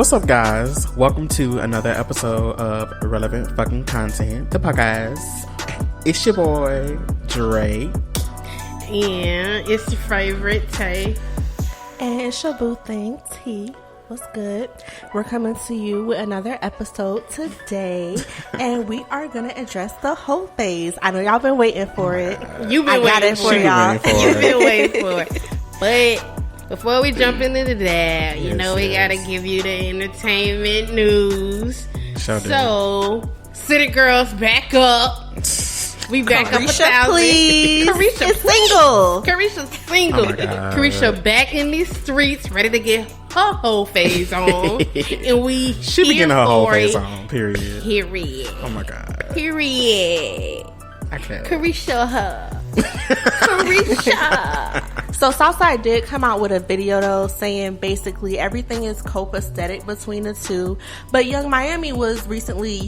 What's up, guys? Welcome to another episode of Irrelevant Fucking Content, the podcast. It's your boy, Dre. And it's your favorite, Tay. And it's your boo thing, T. What's good? We're coming to you with another episode today, and we are going to address the Hoe Phase. I know y'all been waiting for it. You've been waiting for y'all. You've been waiting for it. But before we jump into that, you know we got to give you the entertainment news. So, City Girls, back up. We back up 1,000. Please. Carisha is single. Carisha's single. Oh my God. Carisha back in these streets, ready to get her Hoe Phase on. And she be getting her Hoe Phase on, period. Oh my God. Period. I can't. Carisha her. Carisha. So Southside did come out with a video though saying basically everything is copacetic between the two. But Young Miami was recently,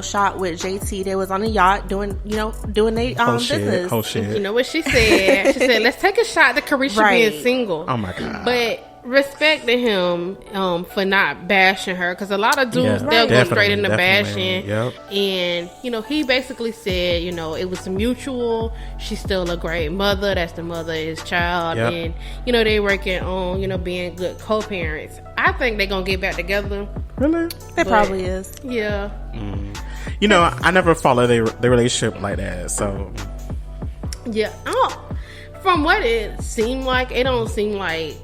shot with JT. They was on a yacht doing their business. Whole shit. You know what she said? She said, let's take a shot to Carisha being single. Oh my God. But respect to him for not bashing her, because a lot of dudes they'll go straight into bashing. Yep. And he basically said it was mutual. She's still a great mother. That's the mother of his child. Yep. And they working on being good co-parents. I think they're gonna get back together. Really? It probably is. Yeah. I never follow their relationship like that, so Yeah. From what it seemed like, it don't seem like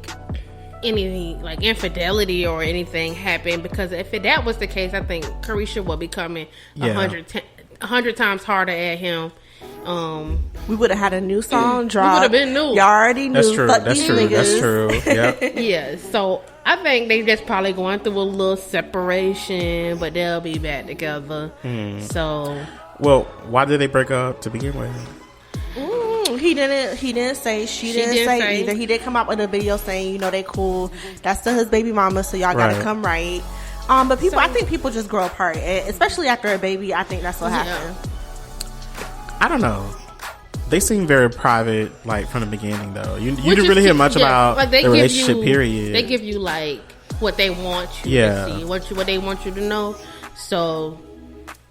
anything like infidelity or anything happened, because if that was the case, I think Carisha would be coming 100 times harder at him. We would have had a new song drop. We would have been new. Y'all already knew. That's true. Yep. Yeah. So I think they just probably going through a little separation, but they'll be back together. So, well, why did they break up to begin with? He didn't say. She didn't say either. He did come out with a video saying, they cool. That's still his baby mama, so y'all gotta come right. But people, I think people just grow apart, especially after a baby. I think that's what happened. I don't know. They seem very private, like from the beginning, though. You didn't really hear much about the relationship. Period. They give you like what they want you to see, what they want you to know. So.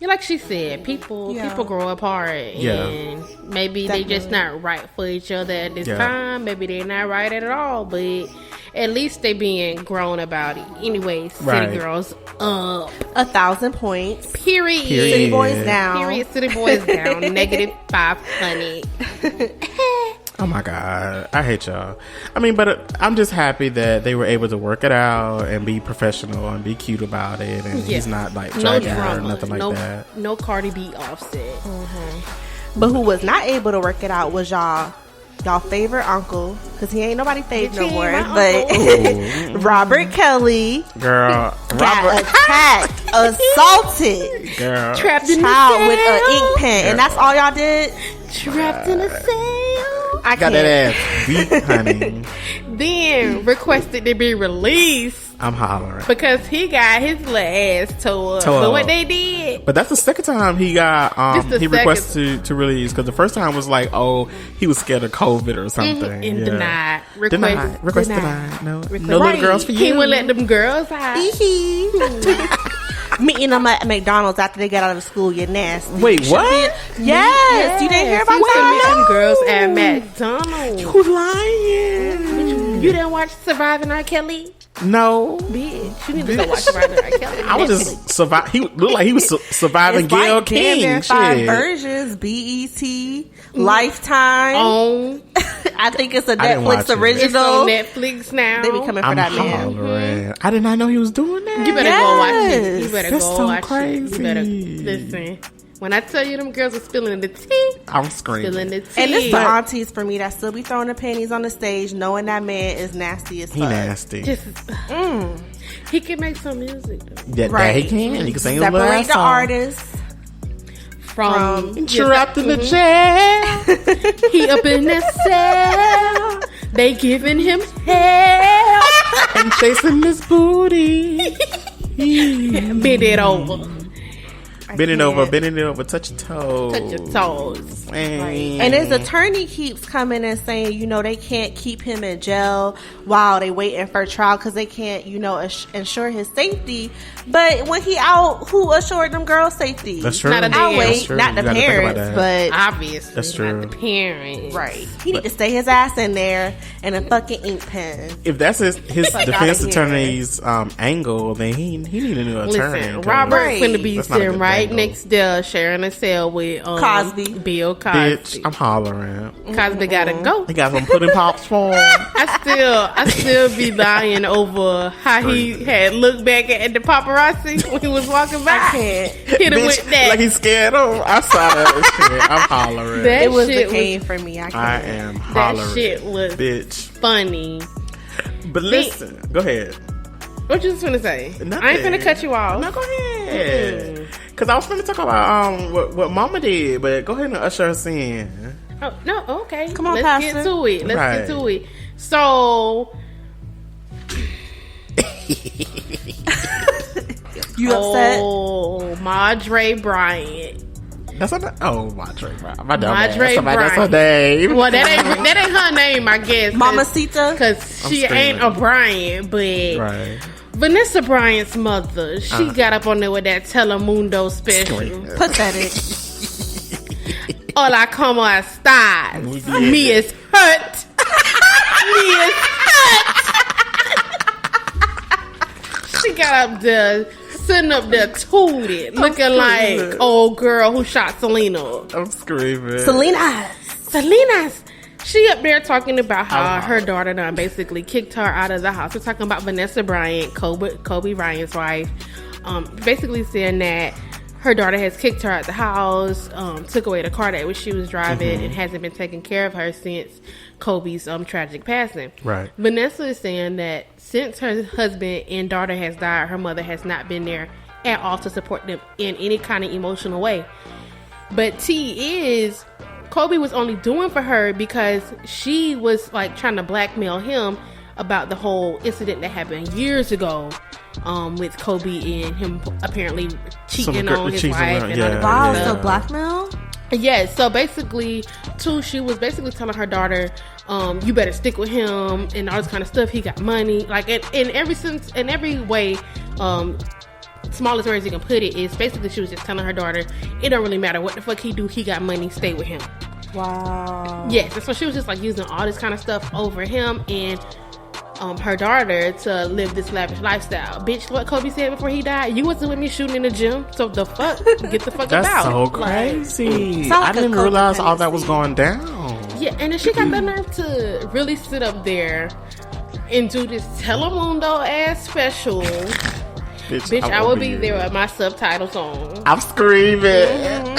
Like she said, people grow apart, and maybe they just not right for each other at this time. Maybe they're not right at all, but at least they being grown about it. Anyway, City Girls up 1,000 points. Period. City Boys down. Period. City Boys down. Negative 500. Oh my God, I hate y'all. I mean, but I'm just happy that they were able to work it out and be professional and be cute about it, and he's not like dragging her or nothing like that. No Cardi B Offset. But who was not able to work it out was y'all favorite uncle, because he ain't nobody fave no more. But Robert Kelly, girl, got attacked, assaulted, girl, trapped in child with an ink pen, and that's all y'all did. Trapped in a cell. I got that ass beat, honey. Then requested to be released. I'm hollering because he got his little ass tore up. But what they did, but that's the second time he got he requested to release, because the first time was like, he was scared of COVID or something, and denied. Request denied. No little girls for you. He wouldn't let them girls out. Meeting them at McDonald's after they got out of school, you're nasty. Wait, what? Yes, you didn't hear about that? Girls at McDonald's. You lying? You didn't watch Surviving R. Kelly? No, bitch. You need to go watch Surviving R. Kelly. I was just survive. He looked like he was surviving Gayle King. 5 versions: BET, Lifetime. I think it's a Netflix original. It's on Netflix now. They be coming for that man. I did not know he was doing that. You better go watch it. You better That's go so watch crazy. it. You better listen. When I tell you them girls are spilling the tea, I'm screaming. Spilling the tea. And it's the aunties for me that still be throwing the panties on the stage, knowing that man is nasty as fuck. He nasty. He can make some music though. That he can. He can sing a little separate the artists from trapped in the jail. He up in that cell. They giving him hell and chasing his booty. Bend it over. Bending over, touch your toes. Touch your toes. Right. And his attorney keeps coming and saying, you know, they can't keep him in jail while they waiting for trial because they can't, you know, ensure his safety. But when he out, who assured them girls' safety? That's true. Not the parents, but obviously, that's true. Not the parents. Right. He need to stay his ass in there in a fucking ink pen. If that's his defense attorney's angle, then he need a new attorney. Listen, Robert's going to be sitting right next there, sharing a cell with Cosby. Bill Cosby. Bitch, I'm hollering. Cosby gotta go. He got some pudding pops for him. I still be lying over how he had looked back at the paparazzi when he was walking by. Hit him Bitch, with that. like he scared him. I saw that shit. I'm hollering. It was the cane for me. I am hollering. That shit was funny. But listen, go ahead. What you just finna say? Nothing. I ain't finna cut you off. No, go ahead. Because I was finna talk about what Mama did, but go ahead and usher us in. Oh, no, okay. Come on, Let's Pastor. get to it. Let's get to it. So... You upset? Oh, Madre Bryant. That's her name? Oh, Madre Bryant. My dumb Madre ass. Bryant. That's her name. Well, that ain't her name, I guess. Mamacita? Because she ain't a Bryant, but... Right. Vanessa Bryant's mother, she got up on there with that Telemundo special. Pathetic. Hola, como estás? Me is hurt. Me is hurt. She got up there, sitting up there tooted, looking like old girl who shot Selena. I'm screaming. Selena's. She up there talking about how her daughter done basically kicked her out of the house. We're talking about Vanessa Bryant, Kobe Bryant's wife. Basically saying that her daughter has kicked her out of the house, took away the car that she was driving, and hasn't been taking care of her since Kobe's tragic passing. Right. Vanessa is saying that since her husband and daughter has died, her mother has not been there at all to support them in any kind of emotional way. But Kobe was only doing for her because she was like trying to blackmail him about the whole incident that happened years ago with Kobe and him apparently cheating on his wife. Wow, so blackmail? Yeah, so basically, she was basically telling her daughter, you better stick with him and all this kind of stuff. He got money. Like in every way, smallest words you can put it is basically she was just telling her daughter, it don't really matter what the fuck he do, he got money, stay with him. Wow. Yes, and so she was just like using all this kind of stuff over him and her daughter to live this lavish lifestyle. Bitch, what Kobe said before he died, you wasn't with me shooting in the gym, so the fuck, get the fuck That's about. That's so crazy. I didn't realize all that was going down. Yeah, and then she got the nerve to really sit up there and do this Telemundo ass special. Bitch, I will be there with my subtitles on. I'm screaming.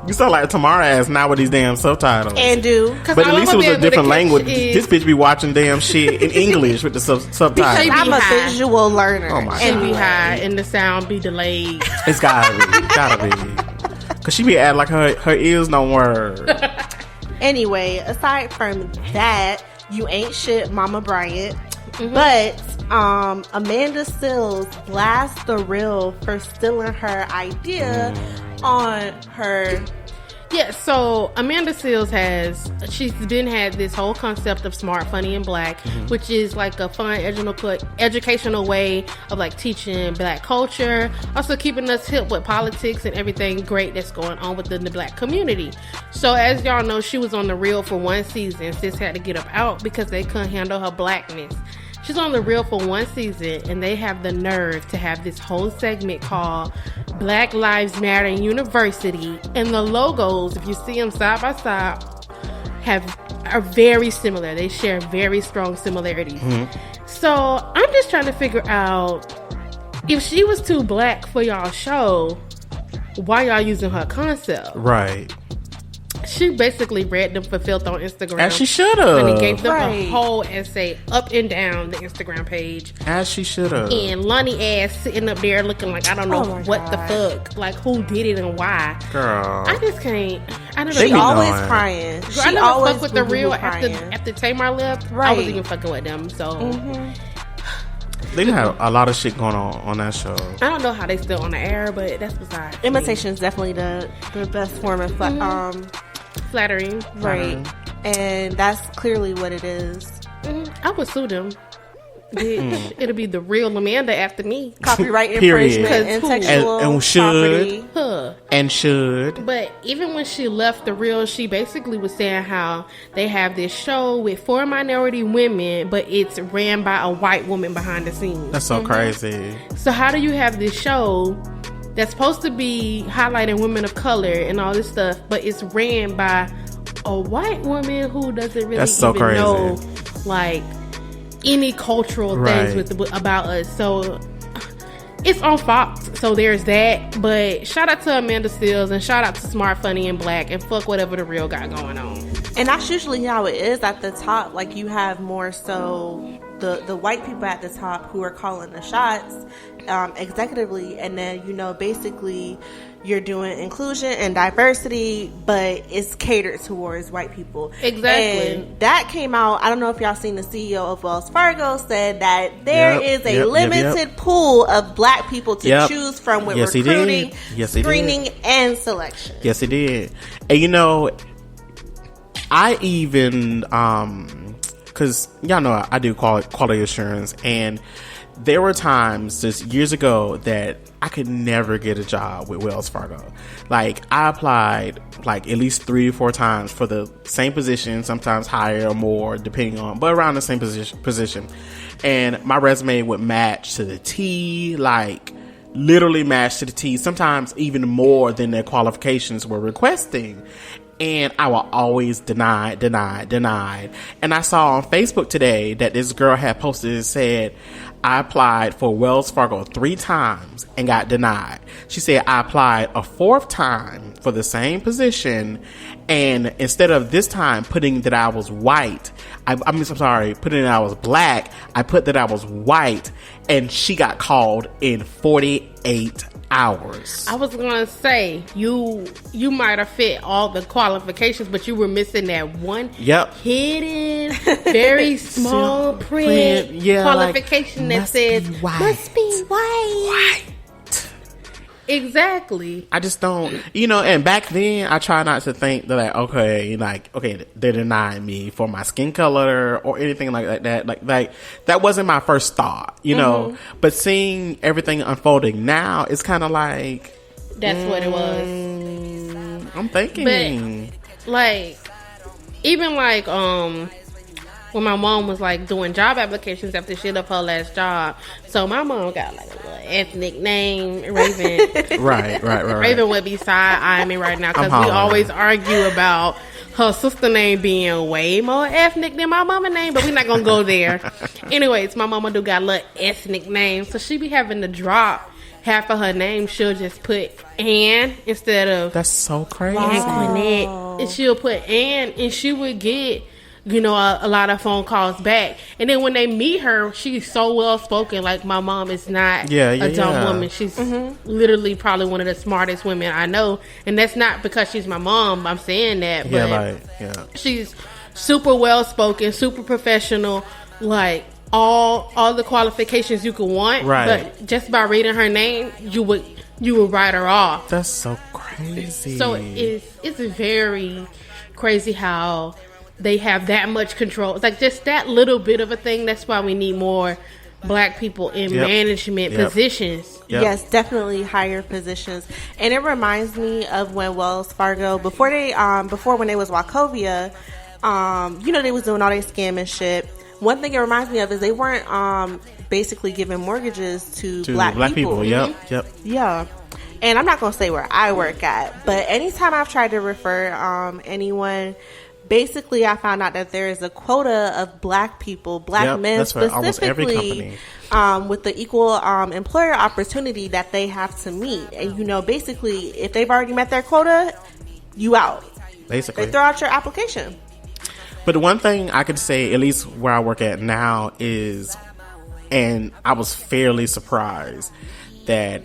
You sound like Tamara ass now with these damn subtitles. And do. But at least it was a different language. This bitch be watching damn shit in English with the subtitles. I'm a visual learner. Oh my and be high and the sound be delayed. It's gotta be. Cause she be acting like her ears don't work. Anyway, aside from that, you ain't shit, Mama Bryant. But Amanda Seales blasts the real for stealing her idea on her. Yeah, so Amanda Seales she's had this whole concept of Smart, Funny, and Black, which is like a fun educational way of like teaching Black culture, also keeping us hip with politics and everything great that's going on within the Black community. So as y'all know, she was on The Real for one season. Sis had to get up out because they couldn't handle her blackness. She's on The Real for one season, and they have the nerve to have this whole segment called Black Lives Matter University, and the logos, if you see them side by side, are very similar. They share very strong similarities. So I'm just trying to figure out, if she was too Black for y'all show, why y'all using her concept? Right. She basically read them for filth on Instagram. As she should have. And gave them a whole essay up and down the Instagram page. As she should have. And Lonnie ass sitting up there looking like, I don't know what the fuck. Like, who did it and why. Girl. I just can't. I don't know. She always crying. Girl, I never fuck with The Real after Tamara left. Right. I wasn't even fucking with them. So. They have a lot of shit going on that show. I don't know how they still on the air, but that's beside. Imitation is definitely the best form of flattering, right? And that's clearly what it is. I would sue them. It'll be the real Amanda after me. Copyright infringement and sexual property. And should. But even when she left the real, she basically was saying how they have this show with 4 minority women, but it's ran by a white woman behind the scenes. That's so crazy. So how do you have this show that's supposed to be highlighting women of color and all this stuff, but it's ran by a white woman who doesn't really know, like, any cultural things about us. So it's on Fox, so there's that. But shout out to Amanda Seales and shout out to Smart, Funny, and Black, and fuck whatever the real got going on. And that's usually how it is at the top. Like, you have more so the white people at the top who are calling the shots executively, and then, you know, basically you're doing inclusion and diversity, but it's catered towards white people. Exactly. And that came out, I don't know if y'all seen the CEO of Wells Fargo said that there is a limited pool of black people to choose from with recruiting, screening, and selection. Yes, it did. And, you know, I even, because y'all know I do quality assurance, and there were times just years ago that I could never get a job with Wells Fargo. Like, I applied like at least 3 or 4 times for the same position, sometimes higher or more, depending on, but around the same position. And my resume would match to the T, like literally match to the T, sometimes even more than their qualifications were requesting. And I will always deny. And I saw on Facebook today that this girl had posted and said, I applied for Wells Fargo 3 times and got denied. She said, I applied a 4th time for the same position, and instead of this time putting that I was white, putting that I was black, I put that I was white, and she got called in 48 hours. I was gonna say you might have fit all the qualifications, but you were missing that one hidden, very small print qualification that says must be white. Exactly. I just don't, you know, and back then I try not to think that okay, they're denying me for my skin color or anything like that. Like that wasn't my first thought, you know, but seeing everything unfolding now, it's kind of like, that's what it was. I'm thinking. But, like, even like, when my mom was like doing job applications after she left her last job, so my mom got like a little ethnic name, Raven. right. Raven would be side-eyeing me right now because we always argue about her sister name being way more ethnic than my mama name, but we're not gonna go there. Anyways, my mama do got a little ethnic name, so she be having to drop half of her name. She'll just put Ann instead of, that's so crazy. Antoinette, and she'll put Ann, and she would get, you know, a lot of phone calls back. And then when they meet her, she's so well spoken. Like, my mom is not a dumb woman. She's literally probably one of the smartest women I know. And that's not because she's my mom. I'm saying that. But she's super well spoken, super professional, like all the qualifications you could want. Right. But just by reading her name, you would write her off. That's so crazy. So it's very crazy how they have that much control. It's like just that little bit of a thing. That's why we need more black people in management positions. Yes, definitely higher positions. And it reminds me of when Wells Fargo, before when they was Wachovia, you know, they was doing all their scam and shit. One thing it reminds me of is they weren't basically giving mortgages to black people. Yeah. And I'm not going to say where I work at, but anytime I've tried to refer anyone, basically I found out that there is a quota of black people, black men specifically, almost every company. With the equal employer opportunity that they have to meet. And, you know, basically, if they've already met their quota, you out. Basically. They throw out your application. But the one thing I could say, at least where I work at now, is, and I was fairly surprised that,